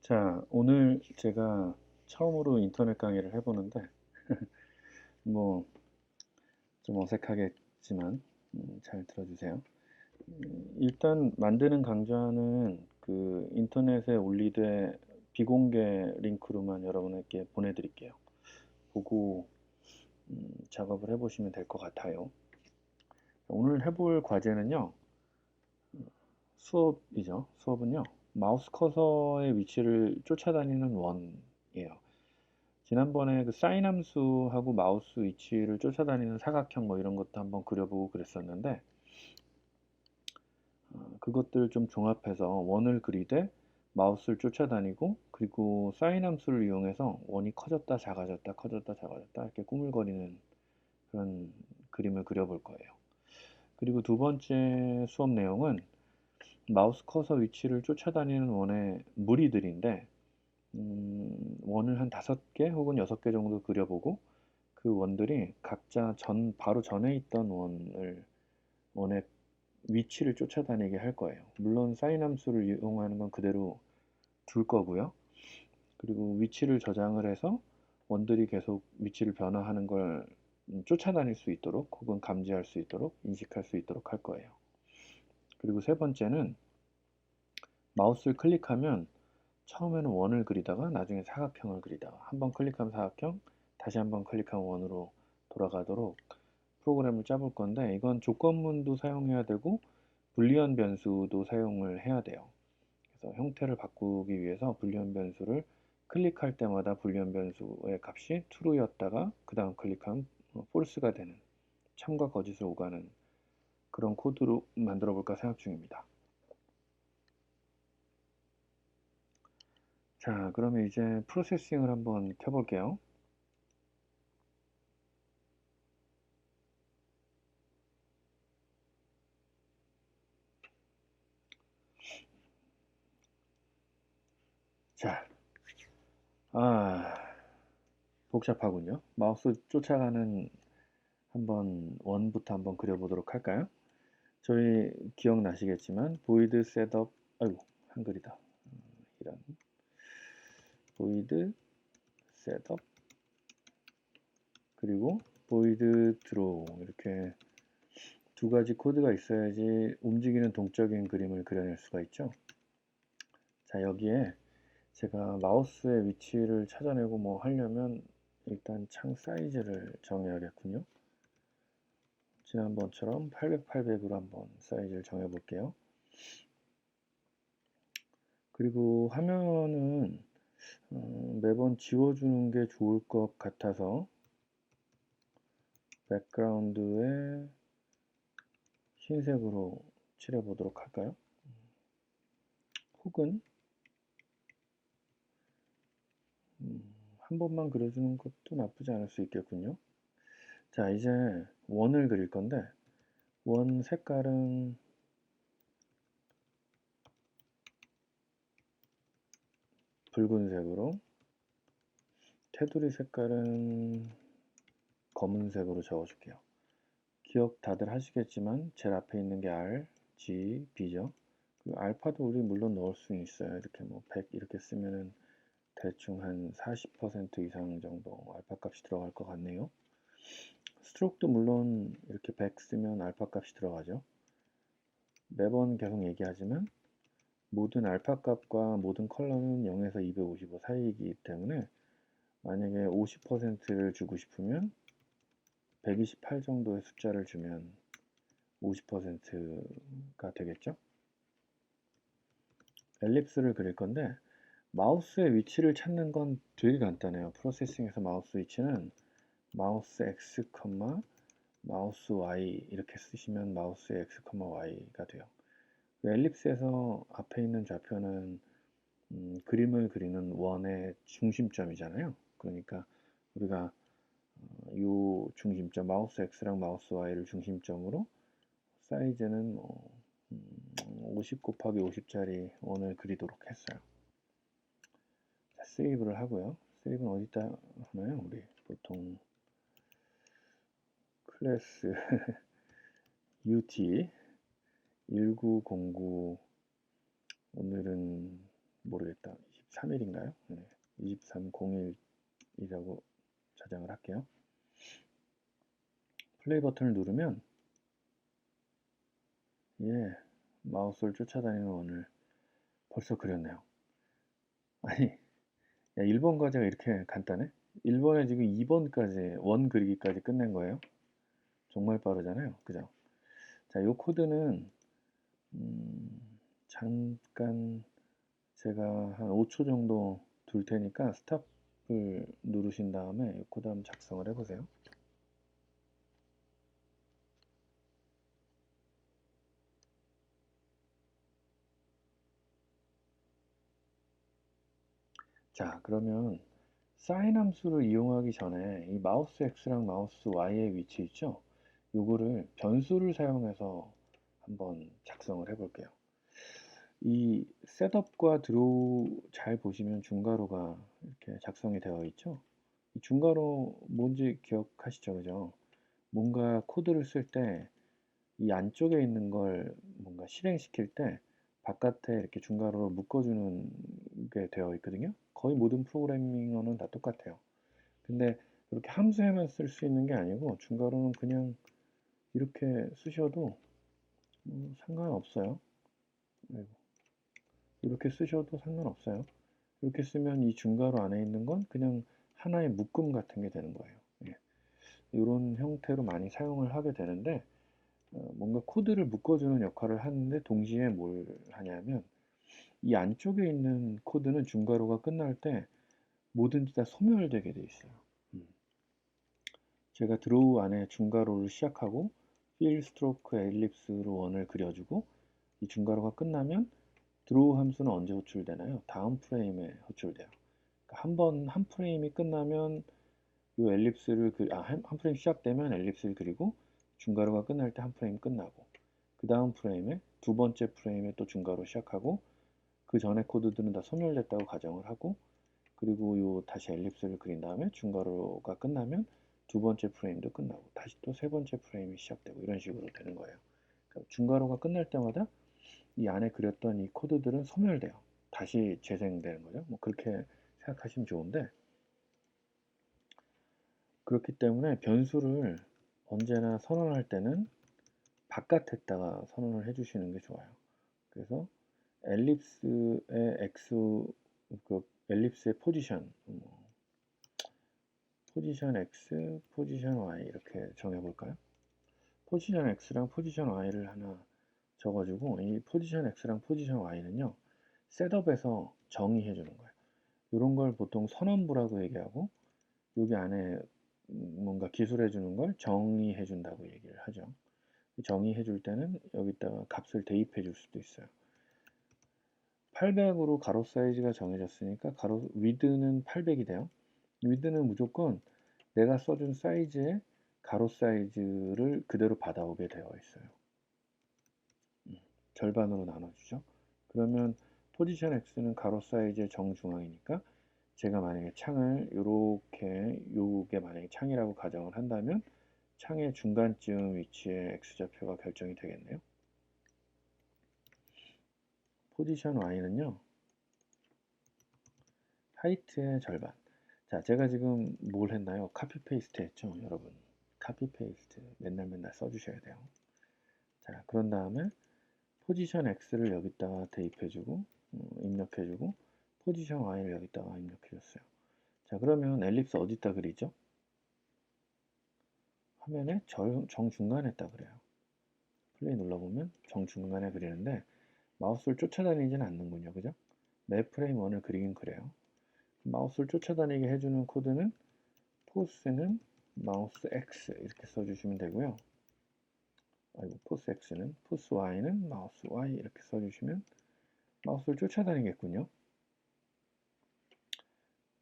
자, 오늘 제가 처음으로 인터넷 강의를 해보는데, 뭐, 좀 어색하겠지만, 잘 들어주세요. 일단 만드는 강좌는 그 인터넷에 올리되 비공개 링크로만 여러분에게 보내드릴게요. 보고 작업을 해보시면 될 것 같아요. 오늘 해볼 과제는요, 수업이죠. 수업은요, 마우스 커서의 위치를 쫓아다니는 원이에요. 지난번에 그 사인 함수하고 마우스 위치를 쫓아다니는 사각형 뭐 이런 것도 한번 그려보고 그랬었는데 그것들 좀 종합해서 원을 그리되 마우스를 쫓아다니고 그리고 사인 함수를 이용해서 원이 커졌다 작아졌다 커졌다 작아졌다 이렇게 꾸물거리는 그런 그림을 그려볼 거예요. 그리고 두 번째 수업 내용은 마우스 커서 위치를 쫓아다니는 원의 무리들인데 원을 한 5개 혹은 6개 정도 그려보고 그 원들이 각자 바로 전에 있던 원의 위치를 쫓아다니게 할 거예요. 물론 사인 함수를 이용하는 건 그대로 둘 거고요. 그리고 위치를 저장을 해서 원들이 계속 위치를 변화하는 걸 쫓아다닐 수 있도록 혹은 감지할 수 있도록 인식할 수 있도록 할 거예요. 그리고 세 번째는 마우스를 클릭하면 처음에는 원을 그리다가 나중에 사각형을 그리다가 한번 클릭하면 사각형, 다시 한번 클릭하면 원으로 돌아가도록 프로그램을 짜볼 건데 이건 조건문도 사용해야 되고 불리언 변수도 사용을 해야 돼요. 그래서 형태를 바꾸기 위해서 불리언 변수를 클릭할 때마다 불리언 변수의 값이 true였다가 그 다음 클릭하면 false가 되는 참과 거짓을 오가는 그런 코드로 만들어 볼까 생각 중입니다. 자, 그러면 이제 프로세싱을 한번 켜볼게요. 자, 복잡하군요. 마우스 쫓아가는 원부터 한번 그려보도록 할까요? 저희 기억나시겠지만 void setup, 아이고 한글이다. 이런 void setup 그리고 void draw 이렇게 두 가지 코드가 있어야지 움직이는 동적인 그림을 그려낼 수가 있죠. 자, 여기에 제가 마우스의 위치를 찾아내고 뭐 하려면 일단 창 사이즈를 정해야겠군요. 지난번처럼 800, 800으로 한번 사이즈를 정해 볼게요. 그리고 화면은 매번 지워주는 게 좋을 것 같아서 백그라운드에 흰색으로 칠해 보도록 할까요? 혹은 한 번만 그려주는 것도 나쁘지 않을 수 있겠군요. 자, 이제 원을 그릴 건데 원 색깔은 붉은색으로, 테두리 색깔은 검은색으로 적어줄게요. 기억 다들 하시겠지만 제일 앞에 있는 게 R, G, B죠. 그 알파도 우리 물론 넣을 수 있어요. 이렇게 뭐 100 이렇게 쓰면은 대충 한 40% 이상 정도 알파 값이 들어갈 것 같네요. 스트로크도 물론 이렇게 100 쓰면 알파 값이 들어가죠. 매번 계속 얘기하지만 모든 알파 값과 모든 컬러는 0에서 255 사이이기 때문에 만약에 50%를 주고 싶으면 128 정도의 숫자를 주면 50%가 되겠죠. 엘립스를 그릴 건데 마우스의 위치를 찾는 건 되게 간단해요. 프로세싱에서 마우스 위치는 마우스 X, 마우스 Y 이렇게 쓰시면 마우스의 X, Y가 돼요. 엘립스에서 앞에 있는 좌표는 그림을 그리는 원의 중심점이잖아요. 그러니까 우리가 이 중심점 마우스 X랑 마우스 Y를 중심점으로 사이즈는 50 곱하기 50짜리 원을 그리도록 했어요. 자, 세이브를 하고요. 세이브는 어디다 하나요? 우리 보통 클래스 UT 1909 오늘은 모르겠다. 23일인가요? 네, 2301이라고 저장을 할게요. 플레이 버튼을 누르면 예, 마우스를 쫓아다니는 원을 벌써 그렸네요. 아니, 야, 1번 과제가 이렇게 간단해? 1번에 지금 2번까지 원 그리기까지 끝낸 거예요. 정말 빠르잖아요. 그죠? 자, 이 코드는 잠깐 제가 한 5초 정도 둘 테니까 스탑을 누르신 다음에 이 코드 한번 작성을 해보세요. 자, 그러면 사인 함수를 이용하기 전에 이 마우스 X랑 마우스 Y의 위치 있죠? 요거를 변수를 사용해서 한번 작성을 해볼게요. 이 셋업과 드로우 잘 보시면 중괄호가 이렇게 작성이 되어 있죠? 이 중괄호 뭔지 기억하시죠? 그죠? 뭔가 코드를 쓸 때 이 안쪽에 있는 걸 뭔가 실행시킬 때 바깥에 이렇게 중괄호로 묶어주는 게 되어 있거든요. 거의 모든 프로그래밍어는 다 똑같아요. 근데 이렇게 함수에만 쓸 수 있는 게 아니고 중괄호는 그냥 이렇게 쓰셔도 상관없어요. 이렇게 쓰셔도 상관없어요. 이렇게 쓰면 이 중괄호 안에 있는 건 그냥 하나의 묶음 같은 게 되는 거예요. 예. 이런 형태로 많이 사용을 하게 되는데 뭔가 코드를 묶어주는 역할을 하는데 동시에 뭘 하냐면 이 안쪽에 있는 코드는 중괄호가 끝날 때 뭐든지 다 소멸되게 돼 있어요. 음. 제가 드로우 안에 중괄호를 시작하고 필, 스트로크, 엘립스로 원을 그려주고 이 중괄호가 끝나면 드로우 함수는 언제 호출되나요? 다음 프레임에 호출돼요. 그러니까 한 프레임이 끝나면 이 엘립스를 한 프레임 시작되면 엘립스를 그리고 중괄호가 끝날 때 한 프레임 끝나고 그 다음 프레임에 두 번째 프레임에 또 중괄호 시작하고 그 전에 코드들은 다 소멸됐다고 가정을 하고 그리고 요 다시 엘립스를 그린 다음에 중괄호가 끝나면 두 번째 프레임도 끝나고 다시 또 세 번째 프레임이 시작되고 이런 식으로 되는 거예요. 그러니까 중괄호가 끝날 때마다 이 안에 그렸던 이 코드들은 소멸돼요. 다시 재생되는 거죠. 뭐 그렇게 생각하시면 좋은데 그렇기 때문에 변수를 언제나 선언할 때는 바깥에다가 선언을 해주시는 게 좋아요. 그래서 엘립스의 x 엘립스의 포지션 x, 포지션 y 이렇게 정해볼까요? 포지션 x랑 포지션 y를 하나 적어주고 이 포지션 x랑 포지션 y는요 셋업에서 정의해 주는 거예요. 이런 걸 보통 선언부라고 얘기하고 여기 안에 뭔가 기술해 주는 걸 정의해 준다고 얘기를 하죠. 정의해 줄 때는 여기다가 값을 대입해 줄 수도 있어요. 800으로 가로 사이즈가 정해졌으니까 가로 위드는 800이 돼요. 위드는 무조건 내가 써준 사이즈의 가로 사이즈를 그대로 받아오게 되어 있어요. 절반으로 나눠주죠. 그러면 포지션 X는 가로 사이즈의 정중앙이니까 제가 만약에 창을 이렇게 요게 만약에 창이라고 가정을 한다면 창의 중간쯤 위치에 X좌표가 결정이 되겠네요. 포지션 Y는요. 하이트의 절반. 자, 제가 지금 뭘 했나요? 카피 페이스트 했죠, 여러분. 카피 페이스트 맨날 써주셔야 돼요. 자, 그런 다음에 포지션 X를 여기다가 대입해주고 입력해주고 포지션 Y를 여기다가 입력해줬어요. 자, 그러면 엘립스 어디다 그리죠? 화면에 정중간에다 그려요. 플레이 눌러보면 정중간에 그리는데 마우스를 쫓아다니지는 않는군요. 그죠? 매 프레임 원을 그리긴 그래요. 마우스를 쫓아다니게 해주는 코드는 포스는 마우스 X 이렇게 써주시면 되고요. 포스 X는 포스 Y는 마우스 Y 이렇게 써주시면 마우스를 쫓아다니겠군요.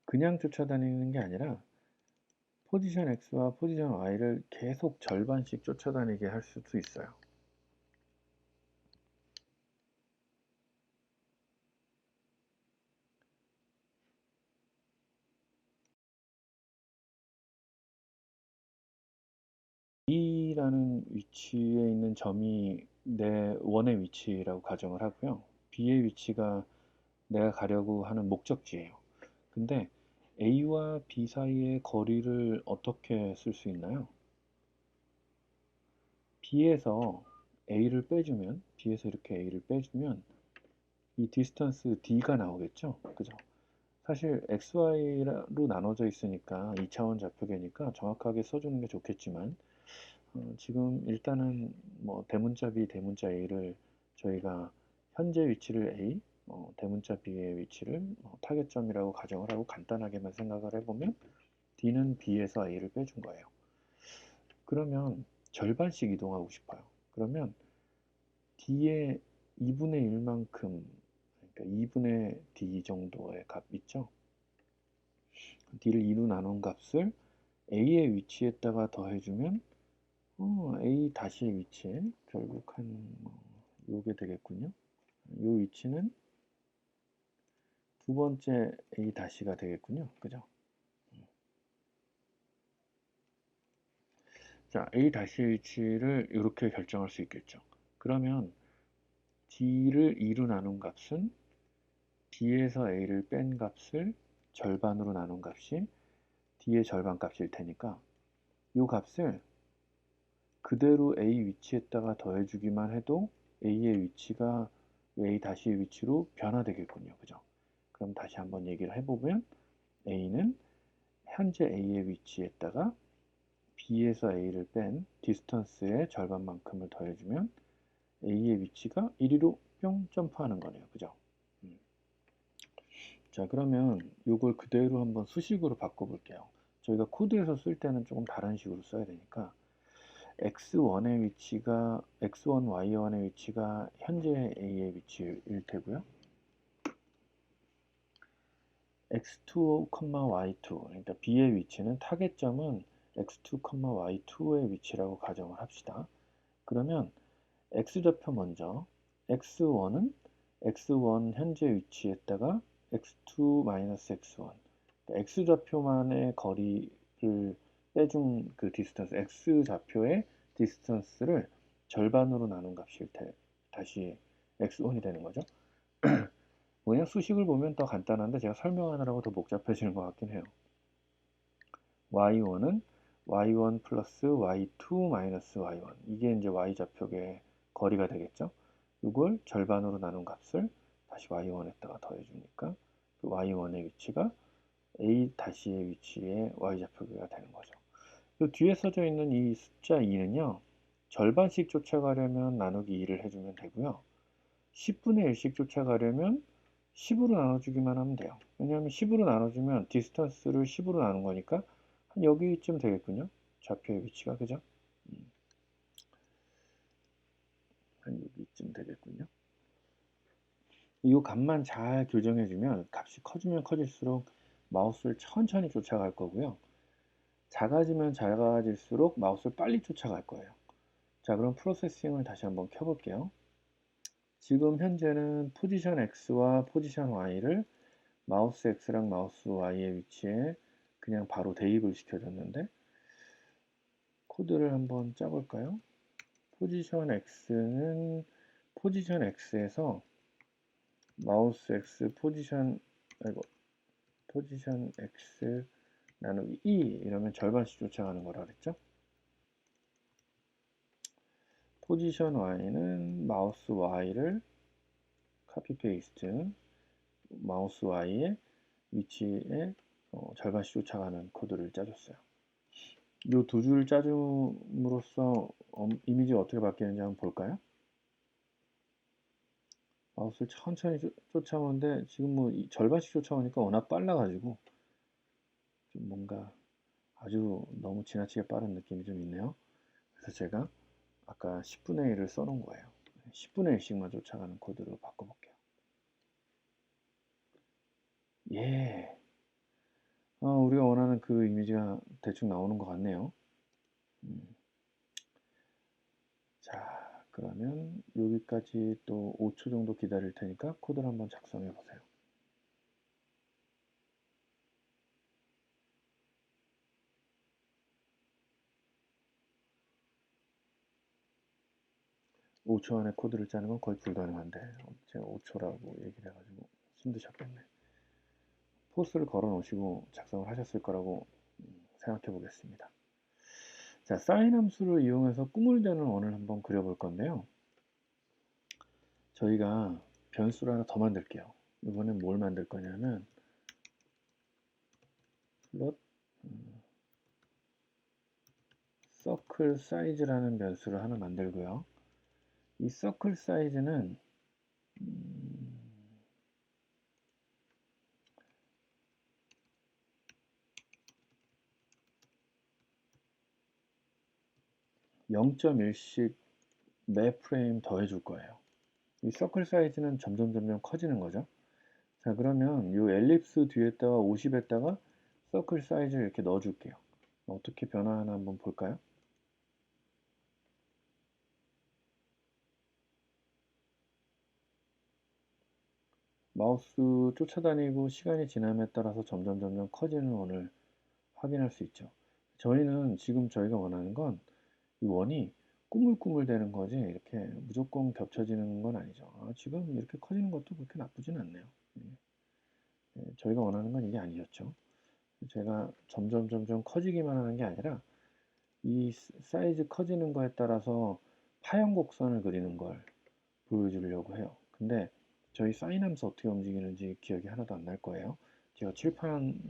그냥 쫓아다니는 게 아니라 포지션 X와 포지션 Y를 계속 절반씩 쫓아다니게 할 수도 있어요. B라는 위치에 있는 점이 내 원의 위치라고 가정을 하고요. B의 위치가 내가 가려고 하는 목적지예요. 근데 A와 B 사이의 거리를 어떻게 쓸 수 있나요? B에서 A를 빼주면, B에서 이렇게 A를 빼주면 이 디스턴스 D가 나오겠죠? 그죠? 사실 XY로 나눠져 있으니까 2차원 좌표계니까 정확하게 써주는 게 좋겠지만 지금 일단은 뭐 대문자 B, 대문자 A를 저희가 현재 위치를 A, 대문자 B의 위치를 타겟점이라고 가정을 하고 간단하게만 생각을 해보면 D는 B에서 A를 빼준 거예요. 그러면 절반씩 이동하고 싶어요. 그러면 D의 2분의 1만큼, 그러니까 2분의 D 정도의 값 있죠? D를 2로 나눈 값을 A의 위치에다가 더해주면 A 다시의 위치에 결국 한 요게 되겠군요. 요 위치는 두 번째 A 다시가 되겠군요. 그죠? 자, A 다시의 위치를 이렇게 결정할 수 있겠죠. 그러면 D를 2로 나눈 값은 D에서 A를 뺀 값을 절반으로 나눈 값이 D의 절반 값일 테니까 이 값을 그대로 A 위치에다가 더해주기만 해도 A의 위치가 A 다시의 위치로 변화되겠군요. 그죠? 그럼 다시 한번 얘기를 해보면 A는 현재 A의 위치에다가 B에서 A를 뺀 디스턴스의 절반만큼을 더해주면 A의 위치가 1위로 뿅 점프하는 거네요. 그죠? 음. 자, 그러면 이걸 그대로 한번 수식으로 바꿔볼게요. 저희가 코드에서 쓸 때는 조금 다른 식으로 써야 되니까 x1의 위치가 x1, y1의 위치가 현재 A의 위치일 테고요. x2, y2 그러니까 B의 위치는 타겟점은 x2, y2의 위치라고 가정을 합시다. 그러면 x좌표 먼저 x1은 x1 현재 위치에다가 x2-x1 그러니까 x좌표만의 거리를 빼준 그 디스턴스 x좌표의 디스턴스를 절반으로 나눈 값일 때 다시 x1이 되는 거죠. 그냥 수식을 보면 더 간단한데 제가 설명하느라고 더 복잡해지는 것 같긴 해요. y1은 y1 플러스 y2 마이너스 y1 이게 이제 y좌표의 거리가 되겠죠. 이걸 절반으로 나눈 값을 다시 y1에다가 더해주니까 그 y1의 위치가 a 다시의 위치에 y좌표가 되는 거죠. 그 뒤에 써져 있는 이 숫자 2는요. 절반씩 쫓아가려면 나누기 2를 해주면 되고요. 10분의 1씩 쫓아가려면 10으로 나눠주기만 하면 돼요. 왜냐하면 10으로 나눠주면 디스턴스를 10으로 나눈 거니까 한 여기쯤 되겠군요. 좌표의 위치가 그죠? 음, 한 여기쯤 되겠군요. 이 값만 잘 교정해주면 값이 커지면 커질수록 마우스를 천천히 쫓아갈 거고요. 작아지면 작아질수록 마우스를 빨리 쫓아갈 거예요. 자, 그럼 프로세싱을 다시 한번 켜볼게요. 지금 현재는 포지션 X와 포지션 Y를 마우스 X랑 마우스 Y의 위치에 그냥 바로 대입을 시켜줬는데 코드를 한번 짜볼까요? 포지션 X는 포지션 X에서 마우스 X 포지션 X 나누기 2 이러면 절반씩 쫓아가는 거라 그랬죠? 포지션 Y는 마우스 Y를 카피 페이스트 마우스 Y의 위치에 절반씩 쫓아가는 코드를 짜줬어요. 이 두 줄 짜줌으로써 이미지가 어떻게 바뀌는지 한번 볼까요? 마우스를 천천히 쫓아오는데 지금 뭐 절반씩 쫓아오니까 워낙 빨라가지고 좀 뭔가 아주 너무 지나치게 빠른 느낌이 좀 있네요. 그래서 제가 아까 10분의 1을 써놓은 거예요. 10분의 1씩만 쫓아가는 코드로 바꿔볼게요. 예. 우리가 원하는 그 이미지가 대충 나오는 것 같네요. 자, 그러면 여기까지 또 5초 정도 기다릴 테니까 코드를 한번 작성해 보세요. 5초 안에 코드를 짜는 건 거의 불가능한데 제가 5초라고 얘기를 해가지고 힘드셨겠네. 포스를 걸어 놓으시고 작성을 하셨을 거라고 생각해 보겠습니다. 자, 사인 함수를 이용해서 꿈을 대는 원을 한번 그려볼 건데요. 저희가 변수를 하나 더 만들게요. 이번엔 뭘 만들 거냐면 플롯 서클 사이즈라는 변수를 하나 만들고요. 이 서클 사이즈는 0.1씩 매 프레임 더해 줄 거예요. 이 서클 사이즈는 점점 커지는 거죠. 자, 그러면 이 엘립스 뒤에다가 50에다가 서클 사이즈를 이렇게 넣어 줄게요. 어떻게 변화하나 한번 볼까요? 마우스 쫓아다니고 시간이 지남에 따라서 점점 커지는 원을 확인할 수 있죠. 저희는 지금 저희가 원하는 건 이 원이 꾸물꾸물 되는 거지 이렇게 무조건 겹쳐지는 건 아니죠. 지금 이렇게 커지는 것도 그렇게 나쁘진 않네요. 저희가 원하는 건 이게 아니었죠. 제가 점점 커지기만 하는 게 아니라 이 사이즈 커지는 거에 따라서 파형 곡선을 그리는 걸 보여주려고 해요. 근데 저희 사인 함수 어떻게 움직이는지 기억이 하나도 안 날 거예요. 제가 칠판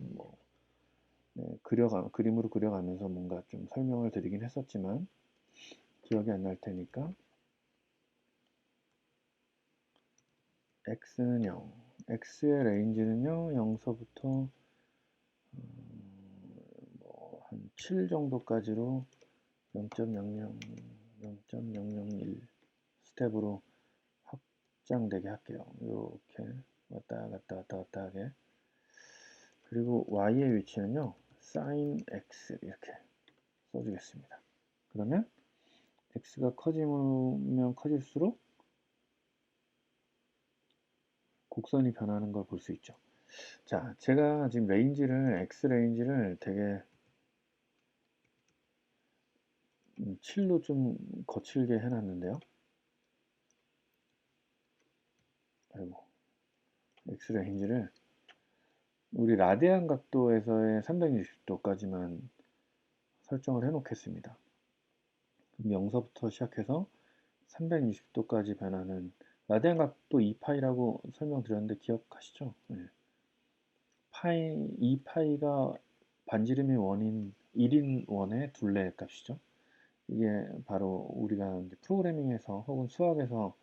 그림으로 그려가면서 뭔가 좀 설명을 드리긴 했었지만 기억이 안 날 테니까 x는 0, x의 레인지는요 0서부터 한 7 정도까지로 0.00, 0.001 스텝으로 확장되게 할게요. 이렇게 왔다 갔다 하게. 그리고 y의 위치는요 sin x 이렇게 써주겠습니다. 그러면 x가 커지면 커질수록 곡선이 변하는 걸 볼 수 있죠. 자, 제가 지금 x 레인지를 되게 7로 좀 거칠게 해놨는데요. 아이고, x 레인지를 우리 라디안 각도에서의 360도까지만 설정을 해 놓겠습니다. 0서부터 시작해서 360도까지 변하는 라디안 각도 2파이라고 설명드렸는데 기억하시죠? 네. 파이 2파이가 반지름의 원인 1인 원의 둘레 값이죠. 이게 바로 우리가 이제 프로그래밍에서 혹은 수학에서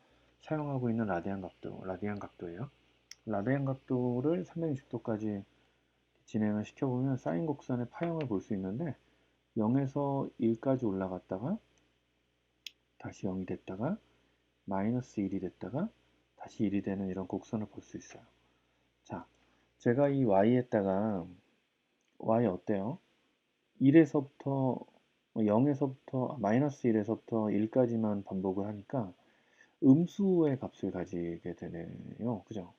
사용하고 있는 라디안 각도예요. 라디안 각도를 360도까지 진행을 시켜보면 사인 곡선의 파형을 볼 수 있는데 0에서 1까지 올라갔다가 다시 0이 됐다가 마이너스 1이 됐다가 다시 1이 되는 이런 곡선을 볼 수 있어요. 자, 제가 이 y에다가 y 어때요? 1에서부터 0에서부터 마이너스 1에서부터 1까지만 반복을 하니까 음수의 값을 가지게 되네요. 그죠?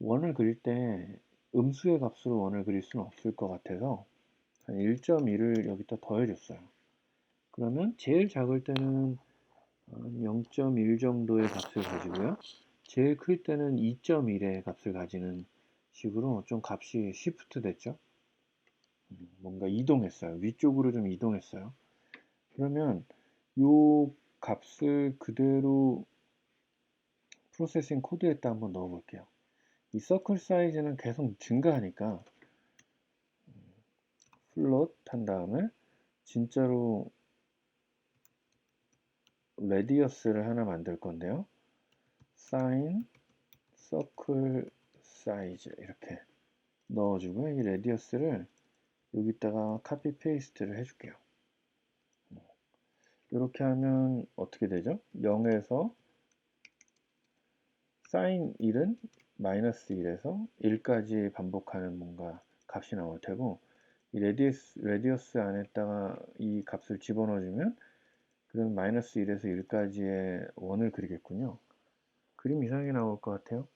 원을 그릴 때 음수의 값으로 원을 그릴 수는 없을 것 같아서 한 1.1을 여기다 더해줬어요. 그러면 제일 작을 때는 0.1 정도의 값을 가지고요. 제일 클 때는 2.1의 값을 가지는 식으로 좀 값이 시프트 됐죠. 뭔가 이동했어요. 위쪽으로 좀 이동했어요. 그러면 요 값을 그대로 프로세싱 코드에다 한번 넣어 볼게요. 이 서클 사이즈는 계속 증가하니까 플롯 한 다음에 진짜로 레디어스를 하나 만들 건데요. sin 서클 사이즈 이렇게 넣어주고 이 레디어스를 여기다가 카피 페이스트를 해줄게요. 이렇게 하면 어떻게 되죠? 0에서 sin 1은 마이너스 1에서 1까지 반복하는 뭔가 값이 나올 테고 이 레디어스 안에다가 이 값을 집어넣어주면 그럼 마이너스 1에서 1까지의 원을 그리겠군요. 그림 이상하게 나올 것 같아요.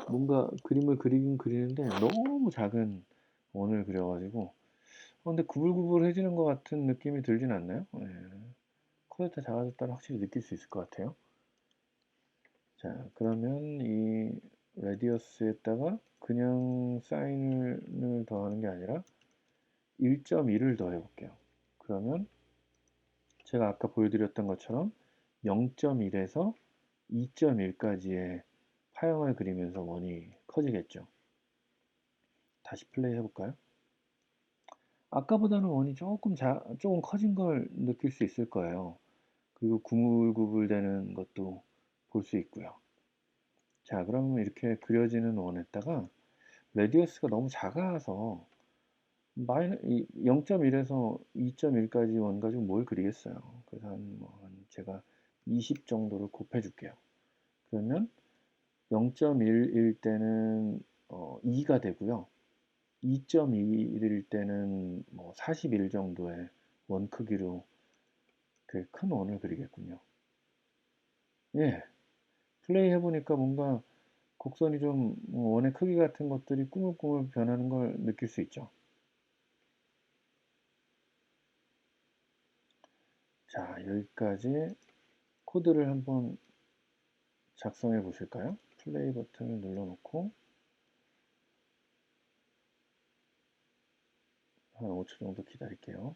뭔가 그림을 그리긴 그리는데 너무 작은 원을 그려가지고 근데 구불구불해지는 것 같은 느낌이 들진 않나요? 네. 커졌다 작아졌다를 확실히 느낄 수 있을 것 같아요. 자, 그러면 이 레디어스에다가 그냥 사인을 더하는 게 아니라 1.1을 더해 볼게요. 그러면 제가 아까 보여드렸던 것처럼 0.1에서 2.1까지의 파형을 그리면서 원이 커지겠죠. 다시 플레이 해볼까요? 아까보다는 원이 조금 커진 걸 느낄 수 있을 거예요. 그리고 구불구불되는 것도 볼 수 있고요. 자, 그러면 이렇게 그려지는 원에다가 레디어스가 너무 작아서 0.1에서 2.1까지 원 가지고 뭘 그리겠어요. 그래서 한 제가 20 정도를 곱해줄게요. 그러면 0.1일 때는 2가 되고요. 2.2일 때는 뭐 41 정도의 원 크기로 그 큰 원을 그리겠군요. 예, 플레이 해보니까 뭔가 곡선이 좀 원의 크기 같은 것들이 꾸물꾸물 변하는 걸 느낄 수 있죠. 자, 여기까지 코드를 한번 작성해 보실까요? 플레이 버튼을 눌러놓고 한 5초 정도 기다릴게요.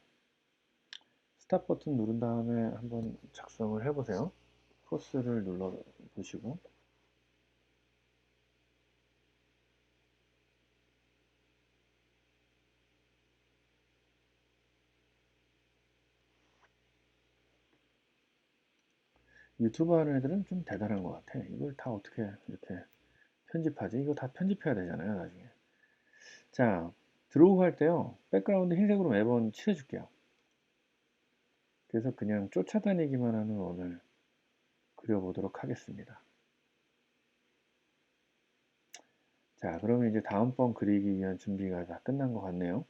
스탑 버튼 누른 다음에 한번 작성을 해보세요. 포스를 눌러 보시고 유튜브 하는 애들은 좀 대단한 것 같아. 이걸 다 어떻게 이렇게 편집하지? 이거 다 편집해야 되잖아요, 나중에. 자, 드로우 할 때요. 백그라운드 흰색으로 매번 칠해줄게요. 그래서 그냥 쫓아다니기만 하는 원을 그려보도록 하겠습니다. 자, 그러면 이제 다음번 그리기 위한 준비가 다 끝난 것 같네요.